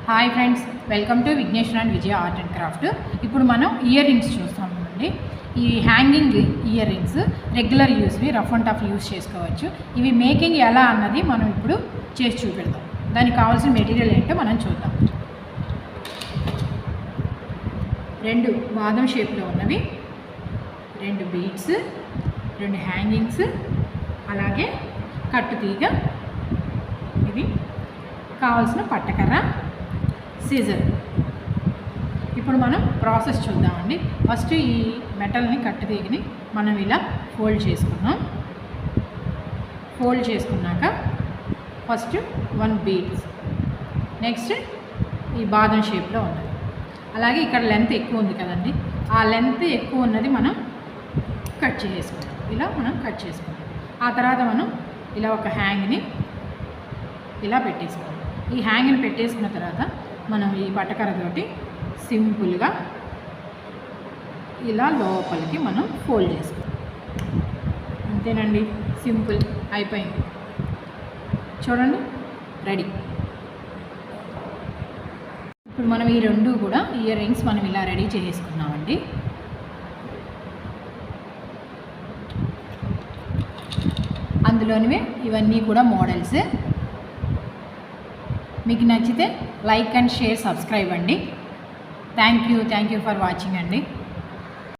Hi friends, welcome to Vighneswara and Vijaya art and craft. ఇప్పుడు మనం earrings చూస్తామండి. ఈ హ్యాంగింగ్ ఇయర్ రింగ్స్ రెగ్యులర్ యూస్వి, రఫ్ అండ్ టఫ్ యూస్ చేసుకోవచ్చు. ఇవి మేకింగ్ ఎలా అన్నది మనం ఇప్పుడు చేసి చూపెడతాం. దానికి కావాల్సిన మెటీరియల్ ఏంటో మనం చూద్దాం. 2 బాదం షేప్లో ఉన్నవి, 2 బీడ్స్, 2 హ్యాంగింగ్స్, అలాగే కట్టు తీగ, ఇది కావాల్సిన పట్టకర్ర, సీజర్. ఇప్పుడు మనం ప్రాసెస్ చూద్దామండి. ఫస్ట్ ఈ మెటల్ని కట్టు తీగని మనం ఇలా ఫోల్డ్ చేసుకున్నాం. ఫోల్డ్ చేసుకున్నాక ఫస్ట్ 1 బీడ్స్, నెక్స్ట్ ఈ బాదం షేప్లో ఉన్నది. అలాగే ఇక్కడ లెంత్ ఎక్కువ ఉంది కదండి, ఆ లెంత్ ఎక్కువ ఉన్నది మనం కట్ చేసుకుంటాం. ఇలా మనం కట్ చేసుకుంటాం. ఆ తర్వాత మనం ఇలా ఒక హ్యాంగ్ని ఇలా పెట్టేసుకోవాలి. ఈ హ్యాంగ్ని పెట్టేసుకున్న తర్వాత మనం ఈ పట్టకర్రతోటి సింపుల్గా ఇలా లోపలికి మనం ఫోల్డ్ చేసుకోవాలి. అంతేనండి, సింపుల్ అయిపోయింది. చూడండి, రెడీ. ఇప్పుడు మనం ఈ 2 కూడా ఇయర్ రింగ్స్ మనం ఇలా రెడీ చేసుకున్నామండి. అందులోనివే ఇవన్నీ కూడా మోడల్స్. మీకు నచ్చితే లైక్ అండ్ షేర్, సబ్స్క్రైబ్ అండి. థ్యాంక్ యూ ఫర్ వాచింగ్ అండి.